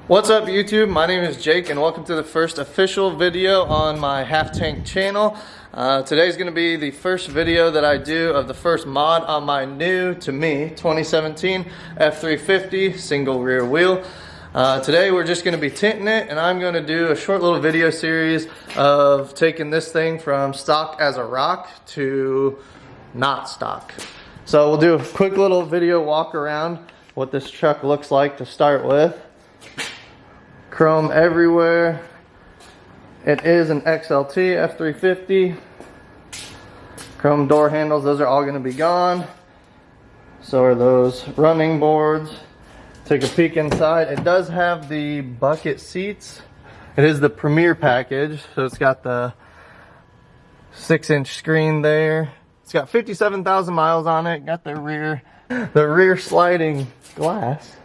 What's up YouTube? My name is Jake and welcome to the first official video on my half tank channel. Today's going to be the first video that I do of the first mod on my new, to me, 2017 F-350 single rear wheel. Today we're just going to be tinting it, and I'm going to do a short little video series of taking this thing from stock as a rock to not stock. So we'll do a quick little video walk around what this truck looks like to start with. Chrome everywhere. It is an XLT F-350. Chrome door handles, those are all going to be gone. So are those running boards. Take a peek inside. It does have the bucket seats. It is the Premier package, so it's got the 6-inch screen there. It's got 57,000 miles on it. Got the rear sliding glass.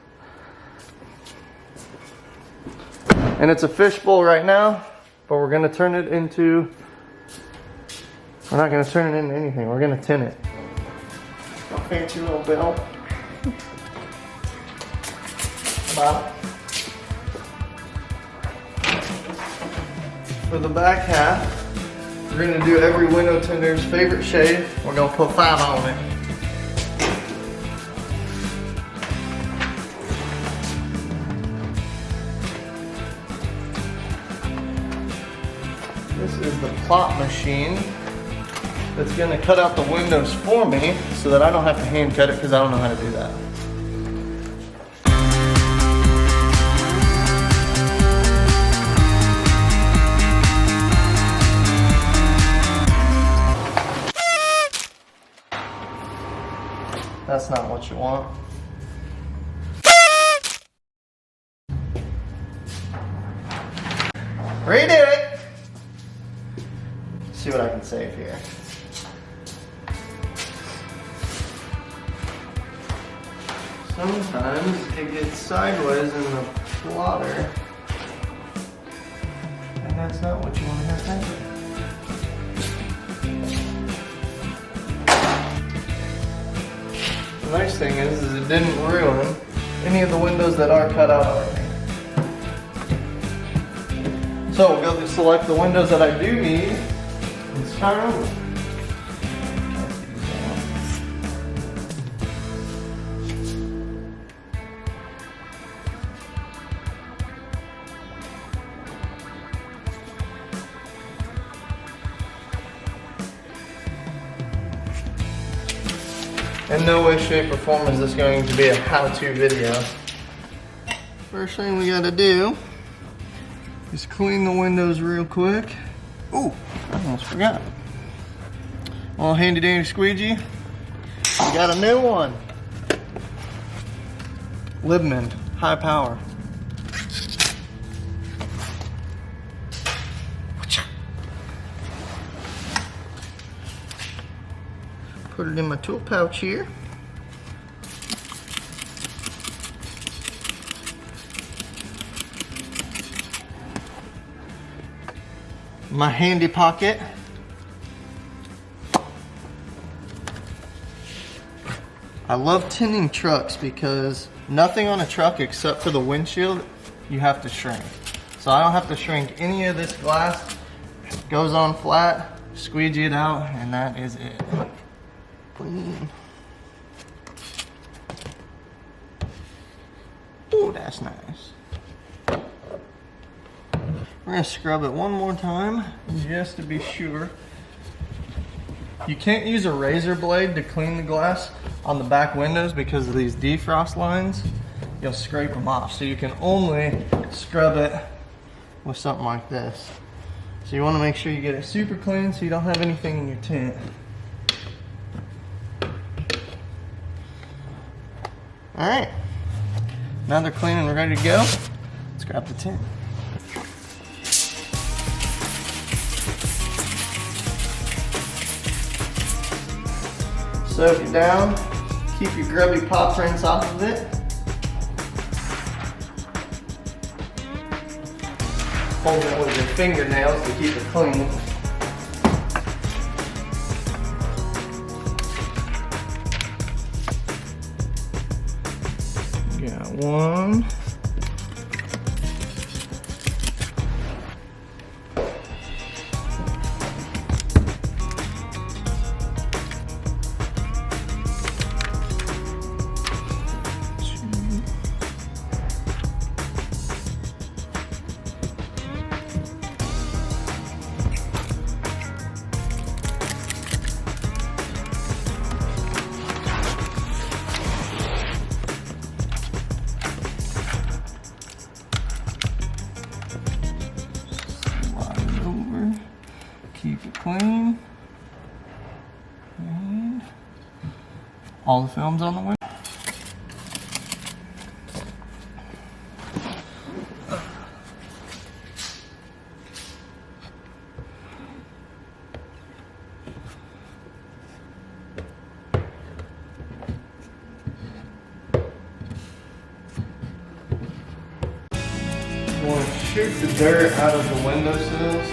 And it's a fishbowl right now, but we're gonna turn it into, we're not gonna turn it into anything, we're gonna tint it. A fancy little bell. Wow. For the back half, we're gonna do every window tinder's favorite shade. We're gonna put 5 on it. This is the plot machine that's going to cut out the windows for me so that I don't have to hand cut it because I don't know how to do that. That's not what you want. Redo it! See what I can save here. Sometimes it gets sideways in the plotter, and that's not what you want to have happen. The nice thing is it didn't ruin any of the windows that are cut out already. So we'll go to select the windows that I do need. Let's start over. In no way, shape, or form is this going to be a how-to video. First thing we gotta do is clean the windows real quick. Ooh, I almost forgot. Well, handy dandy squeegee. We got a new one. Libman, high power. Put it in my tool pouch here. My handy pocket. I love tinting trucks because nothing on a truck except for the windshield you have to shrink. So I don't have to shrink any of this glass. It goes on flat, squeegee it out, and that is it. Clean. Oh, that's nice. We're going to scrub it one more time just to be sure. You can't use a razor blade to clean the glass on the back windows because of these defrost lines. You'll scrape them off. So you can only scrub it with something like this. So you want to make sure you get it super clean so you don't have anything in your tint. Alright, now they're clean and we're ready to go. Let's grab the tint. Soak it down, keep your grubby paw prints off of it. Hold it with your fingernails to keep it clean. Got one. clean. And all the film's on the window. We'll shoot the dirt out of the windowsills.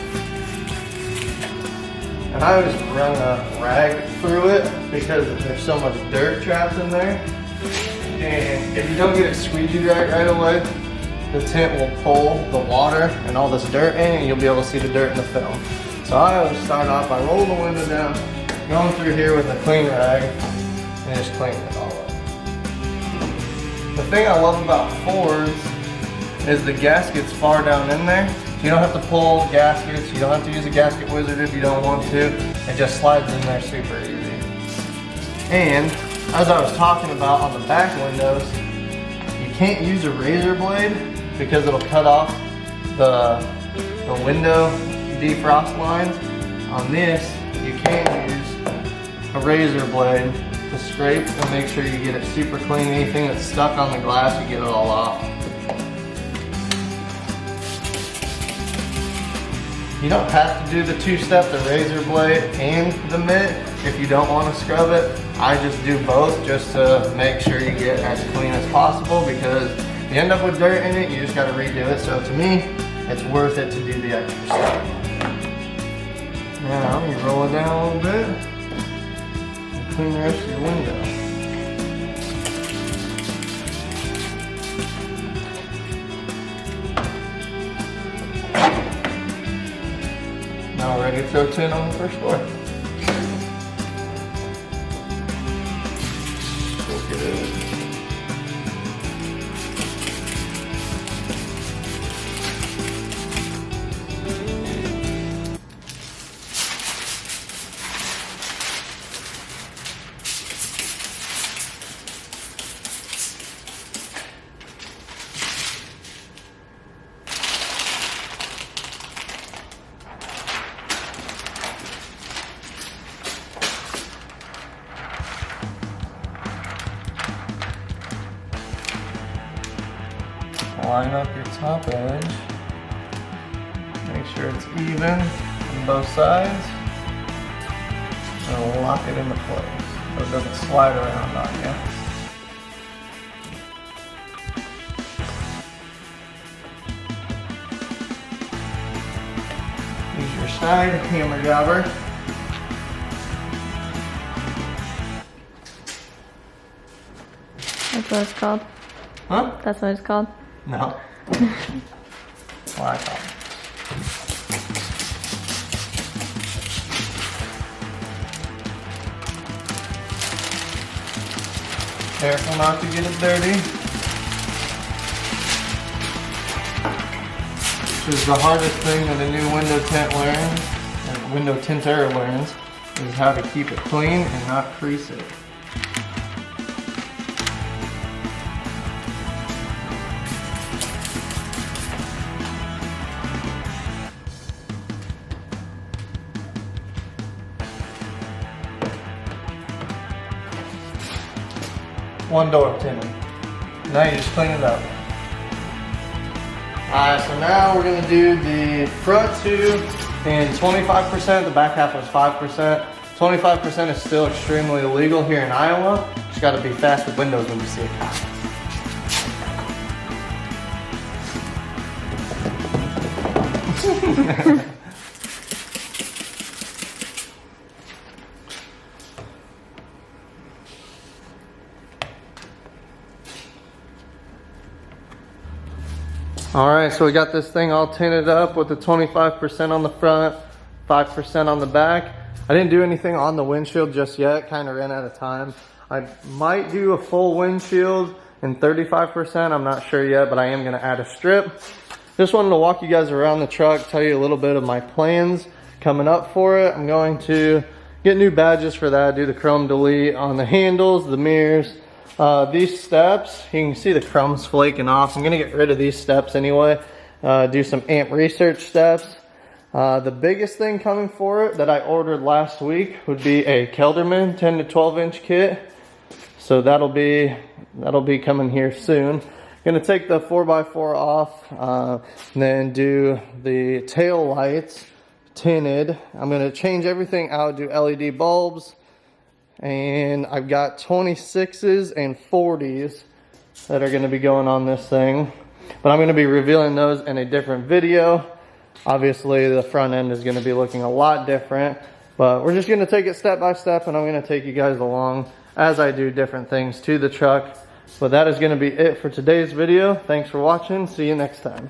And I always run a rag through it because there's so much dirt trapped in there. And if you don't get it squeegee right away, the tint will pull the water and all this dirt in, and you'll be able to see the dirt in the film. So I always start off by rolling the window down, going through here with a clean rag, and just cleaning it all up. The thing I love about Fords is the gasket's far down in there. So you don't have to pull gaskets, you don't have to use a gasket wizard if you don't want to. It just slides in there super easy. And as I was talking about on the back windows, you can't use a razor blade because it'll cut off the window defrost lines. On this, you can use a razor blade to scrape and make sure you get it super clean. Anything that's stuck on the glass, you get it all off. You don't have to do the two-step, the razor blade and the mitt if you don't want to scrub it. I just do both just to make sure you get as clean as possible, because if you end up with dirt in it, you just got to redo it. So to me, it's worth it to do the extra step. Now you roll it down a little bit and clean the rest of your window. Now we're ready to throw tint on the first floor. We'll get it. Line up your top edge. Make sure it's even on both sides. And lock it into place so it doesn't slide around on you. Use your side hammer jobber. That's what it's called. Huh? That's what it's called. No. Well, I thought. Careful not to get it dirty. Which is the hardest thing that a new window tint learns, or window tinter learns, is how to keep it clean and not crease it. One door tinted. Now you just clean it up. Alright, so now we're going to do the front two in 25%. The back half was 5%. 25% is still extremely illegal here in Iowa. Just got to be fast with windows when you see it. Alright, so we got this thing all tinted up with the 25% on the front, 5% on the back. I didn't do anything on the windshield just yet, kind of ran out of time. I might do a full windshield in 35%, I'm not sure yet, but I am going to add a strip. Just wanted to walk you guys around the truck, tell you a little bit of my plans coming up for it. I'm going to get new badges for that, do the chrome delete on the handles, the mirrors. These steps, you can see the crumbs flaking off. I'm going to get rid of these steps anyway. Do some amp research steps. The biggest thing coming for it that I ordered last week would be a Kelderman 10 to 12 inch kit. So that'll be coming here soon. Gonna take the 4x4 off, then do the tail lights tinted. I'm gonna change everything out, do LED bulbs, and I've got 26s and 40s that are gonna be going on this thing. But I'm gonna be revealing those in a different video. Obviously the front end is gonna be looking a lot different, but we're just gonna take it step by step, and I'm gonna take you guys along as I do different things to the truck. But that is gonna be it for today's video. Thanks for watching. See you next time.